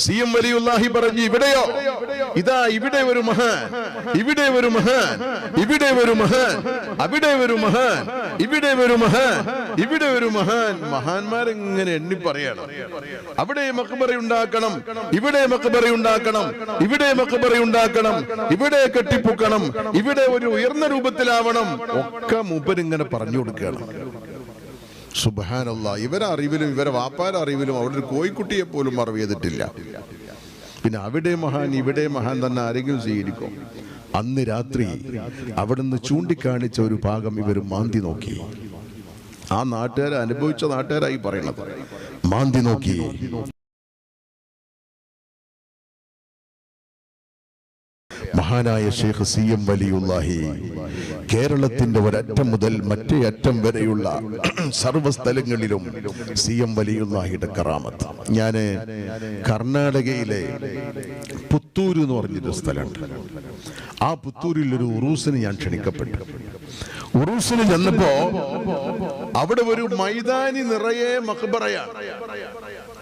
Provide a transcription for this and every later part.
CM വലിയുല്ലാഹി പറഞ്ഞു, ഇവിടെയോ, ഇതാ ഇവിടെ ഒരു മഹാൻ, ഇവിടെ ഒരു മഹാൻ, ഇവിടെ ഒരു മഹാൻ, അവിടെ ഒരു മഹാൻ, ഇവിടെ ഒരു മഹാൻ, ഇവിടെ ഒരു മഹാൻ. മഹാന്മാരെങ്ങനെ എണ്ണി പറയണം. അവിടെ മഖ്ബറ ഉണ്ടാക്കണം, ഇവിടെ മഖ്ബറ ഉണ്ടാക്കണം, ഇവിടെ മഖ്ബറ ഉണ്ടാക്കണം, ഇവിടെ കെട്ടിപ്പൊക്കണം, ഇവിടെ ഒരു ഉയർന്ന രൂപത്തിലാവണം. ഒക്കെ മൂപ്പരിങ്ങനെ പറഞ്ഞു കൊടുക്കുകയാണ്. സുബ്ഹാനല്ലാഹ്. ഇവരെ അറിവിലും ഇവരെ വാപ്പാരെ അറിവിലും അവിടെ ഒരു കോഴിക്കുട്ടിയെ പോലും മറവ് ചെയ്തിട്ടില്ല. പിന്നെ അവിടെ മഹാൻ ഇവിടെ മഹാൻ തന്നെ ആരെങ്കിലും സ്വീകരിക്കും? അന്ന് രാത്രി അവിടുന്ന് ചൂണ്ടിക്കാണിച്ച ഒരു ഭാഗം ഇവർ മാന്തി നോക്കി. ആ നാട്ടുകാരെ അനുഭവിച്ച നാട്ടുകാരായി പറയണത്. മാന്തി നോക്കി. മഹാനായ ഷെയ്ഖ് സിഎം വലിയുല്ലാഹി കേരളത്തിന്റെ ഒരറ്റം മുതൽ മറ്റേ അറ്റം വരെയുള്ള സർവ്വസ്ഥലങ്ങളിലും സിഎം വലിയുല്ലാഹിയുടെ കറാമത്ത്. ഞാന് കർണാടകയിലെ പുത്തൂര് എന്ന് പറഞ്ഞൊരു സ്ഥലമുണ്ട്. ആ പുത്തൂരിൽ ഒരു ഉറൂസിന് ഞാൻ ക്ഷണിക്കപ്പെട്ടു. ഉറൂസിന് ചെന്നപ്പോ അവിടെ ഒരു മൈതാനി നിറയെ മഖ്ബറയാണ്.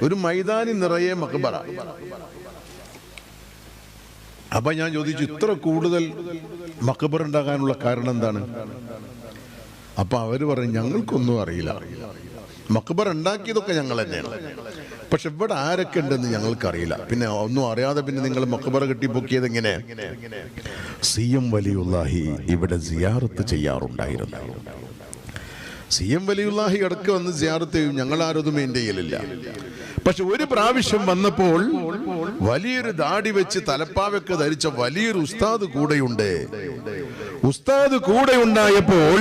ഒരു മൈതാനി നിറയെ മഖ്ബറ. അപ്പൊ ഞാൻ ചോദിച്ചു, ഇത്ര കൂടുതൽ മഖ്ബറ ഉണ്ടാകാനുള്ള കാരണം എന്താണ്? അപ്പൊ അവര് പറഞ്ഞു, ഞങ്ങൾക്കൊന്നും അറിയില്ല. മഖ്ബറ ഉണ്ടാക്കിയതൊക്കെ ഞങ്ങൾ തന്നെയാണ്, പക്ഷെ ഇവിടെ ആരൊക്കെ ഉണ്ടെന്ന് ഞങ്ങൾക്കറിയില്ല. പിന്നെ ഒന്നും അറിയാതെ പിന്നെ നിങ്ങൾ മഖ്ബറ കെട്ടിപ്പൊക്കിയത് എങ്ങനെ? സിഎം വലിയുല്ലാഹി ഇവിടെ സിയാറത്ത് ചെയ്യാറുണ്ടായിരുന്നു. സിഎം വലിയുല്ലാഹി ഇടയ്ക്ക് വന്ന് സിയാറത്ത് ചെയ്യും. ഞങ്ങൾ ആരൊന്നും എൻ്റെ കയ്യിലില്ല. പക്ഷെ ഒരു പ്രാവശ്യം വന്നപ്പോൾ വലിയൊരു ദാടി വെച്ച് തലപ്പാവൊക്കെ ധരിച്ച വലിയൊരു ഉസ്താദ് കൂടെയുണ്ട്. ഉസ്താദ് കൂടെ ഉണ്ടായപ്പോൾ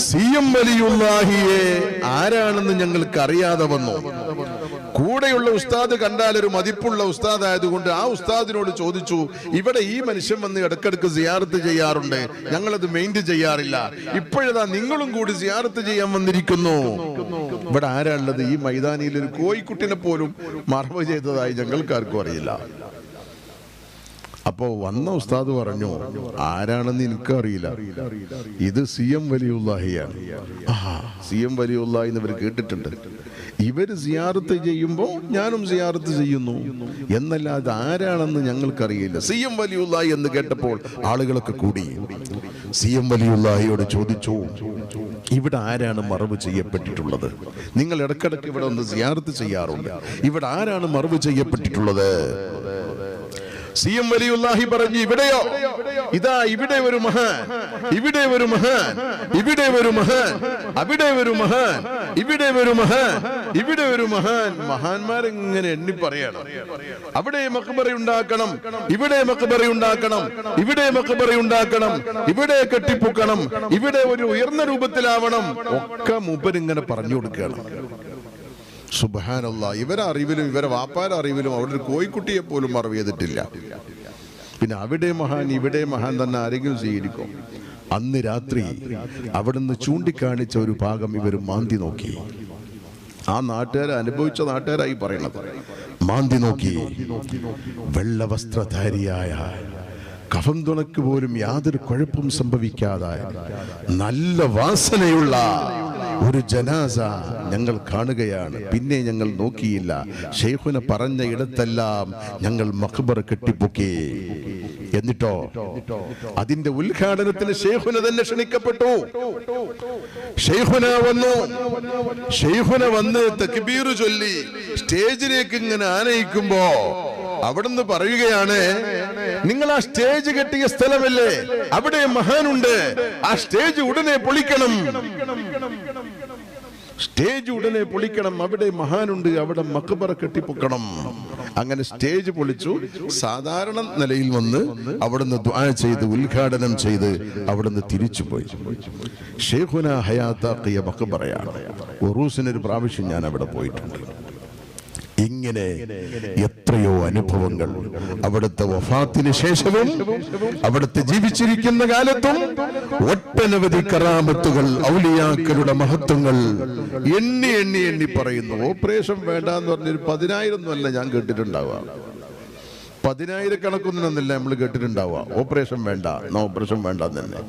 സിഎം വലിയുല്ലാഹിയെ ആരാണെന്ന് ഞങ്ങൾക്ക് അറിയാതെ വന്നു. കൂടെയുള്ള ഉസ്താദ് കണ്ടാൽ ഒരു മതിപ്പുള്ള ഉസ്താദ് ആയതുകൊണ്ട് ആ ഉസ്താദിനോട് ചോദിച്ചു, ഇവിടെ ഈ മനുഷ്യൻ വന്ന് ഇടക്കിടക്ക് സിയാറത്ത് ചെയ്യാറുണ്ട്, ഞങ്ങളത് മെയിൻറ്റെയിൻ ചെയ്യാറില്ല, ഇപ്പോഴതാ നിങ്ങളും കൂടി സിയാറത്ത് ചെയ്യാൻ വന്നിരിക്കുന്നു. ഇവിടെ ആരാളുള്ളത്? ഈ മൈതാനിയിൽ ഒരു കോഴിക്കുട്ടിനെ പോലും മറവ് ചെയ്തതായി ഞങ്ങൾക്കാർക്കും അറിയില്ല. അപ്പോ വന്ന ഉസ്താദ് പറഞ്ഞു, ആരാണെന്ന് എനിക്കറിയില്ല, ഇത് സിഎം വലിയുല്ലാഹിയാണ്. സിഎം വലിയുല്ലാഹി എന്നവർ കേട്ടിട്ടുണ്ട്. ഇവര് സിയാറത്ത് ചെയ്യുമ്പോൾ ഞാനും സിയാറത്ത് ചെയ്യുന്നു എന്നല്ലാതെ ആരാണെന്ന് ഞങ്ങൾക്കറിയില്ല. സിഎം വലിയുല്ലാഹി എന്ന് കേട്ടപ്പോൾ ആളുകളൊക്കെ കൂടി സിഎം വലിയുല്ലാഹിയോട് ചോദിച്ചു, ഇവിടെ ആരാണ് മറവ് ചെയ്യപ്പെട്ടിട്ടുള്ളത്? നിങ്ങൾ ഇടക്കിടക്ക് ഇവിടെ ഒന്ന് സിയാറത്ത് ചെയ്യാറുണ്ട്, ഇവിടെ ആരാണ് മറവ് ചെയ്യപ്പെട്ടിട്ടുള്ളത്? സിഎം വലിയുല്ലാഹി പറഞ്ഞു, ഇവിടെയോ, ഇതാ ഇവിടെ ഒരു മഹാൻ, ഇവിടെ ഒരു മഹാൻ, ഇവിടെ ഒരു മഹാൻ, അവിടെ ഒരു മഹാൻ, ഇവിടെ ഒരു മഹാൻ, ഇവിടെ ഒരു മഹാൻ. മഹാന്മാരെങ്ങനെ എണ്ണി പറയണം. അവിടെ മഖ്ബറ ഉണ്ടാക്കണം, ഇവിടെ മഖ്ബറ ഉണ്ടാക്കണം, ഇവിടെ മഖ്ബറ ഉണ്ടാക്കണം, ഇവിടെ കെട്ടിപ്പൊക്കണം, ഇവിടെ ഒരു ഉയർന്ന രൂപത്തിലാവണം. ഒക്കെ മൂപ്പരിങ്ങനെ പറഞ്ഞു കൊടുക്കുകയാണ്. സുബ്ഹാനല്ലാഹ്. ഇവരെ അറിവിലും ഇവരെ വാപ്പാരെ അറിവിലും അവിടെ ഒരു കോഴിക്കുട്ടിയെ പോലും മറവ് ചെയ്തിട്ടില്ല. പിന്നെ അവിടെ മഹാൻ ഇവിടെ മഹാൻ തന്നെ ആരെങ്കിലും സ്വീകരിക്കും? അന്ന് രാത്രി അവിടുന്ന് ചൂണ്ടിക്കാണിച്ച ഒരു ഭാഗം ഇവർ മാന്തി നോക്കി. ആ നാട്ടുകാരെ അനുഭവിച്ച നാട്ടുകാരായി പറയണത്. മാന്തി നോക്കി. വെള്ളവസ്ത്രധാരിയായ, കഫം തുണക്ക് പോലും യാതൊരു കുഴപ്പവും സംഭവിക്കാതായ, നല്ല വാസനയുള്ള ഒരു ജനാസ ഞങ്ങൾ കാണുകയാണ്. പിന്നെ ഞങ്ങൾ നോക്കിയില്ല. ശൈഖുന പറഞ്ഞ ഇടത്തെല്ലാം ഞങ്ങൾ മഖ്ബറ കെട്ടിപ്പൊക്കി. എന്നിട്ടോ അതിന്റെ ഉദ്ഘാടനത്തിന് ശൈഖുന തന്നെ ക്ഷണിക്കപ്പെട്ടു. ശൈഖുന വന്നു. ശൈഖുന വന്ന് തക്ബീർ ചൊല്ലി സ്റ്റേജിലേക്ക് ഇങ്ങനെ ആനയിക്കുമ്പോ അവിടുന്ന് പറയുകയാണ്, നിങ്ങൾ ആ സ്റ്റേജ് കെട്ടിയ സ്ഥലമല്ലേ, അവിടെ മഹാനുണ്ട്, ആ സ്റ്റേജ് ഉടനെ പൊളിക്കണം, സ്റ്റേജ് ഉടനെ പൊളിക്കണം, അവിടെ മഹാനുണ്ട്, അവിടെ മഖ്ബറ കെട്ടിപ്പൊക്കണം. അങ്ങനെ സ്റ്റേജ് പൊളിച്ചു. സാധാരണ നിലയിൽ വന്ന് അവിടുന്ന് ദുആ ചെയ്ത് ഉദ്ഘാടനം ചെയ്ത് അവിടുന്ന് തിരിച്ചുപോയി. ശൈഖുന ഹയാത്താക്കിയ മഖ്ബറയാണ്. ഉറൂസിനൊരു പ്രാവശ്യം ഞാൻ അവിടെ പോയിട്ടുണ്ട്. ഇങ്ങനെ എത്രയോ അനുഭവങ്ങൾ അവിടുത്തെ വഫാത്തിന് ശേഷവും അവിടുത്തെ ജീവിച്ചിരിക്കുന്ന കാലത്തും ഒട്ടനവധി കറാമത്തുകൾ, ഔലിയാക്കളുടെ മഹത്വങ്ങൾ എണ്ണി എണ്ണി എണ്ണി പറയുന്നു. ഓപ്പറേഷൻ വേണ്ട എന്ന് പറഞ്ഞൊരു 10,000 ഒന്നുമല്ല ഞാൻ കേട്ടിട്ടുണ്ടാവുക. 10,000 കണക്കൊന്നും നമ്മൾ കേട്ടിട്ടുണ്ടാവുക. ഓപ്പറേഷൻ വേണ്ട, ഓപ്പറേഷൻ വേണ്ട തന്നെ.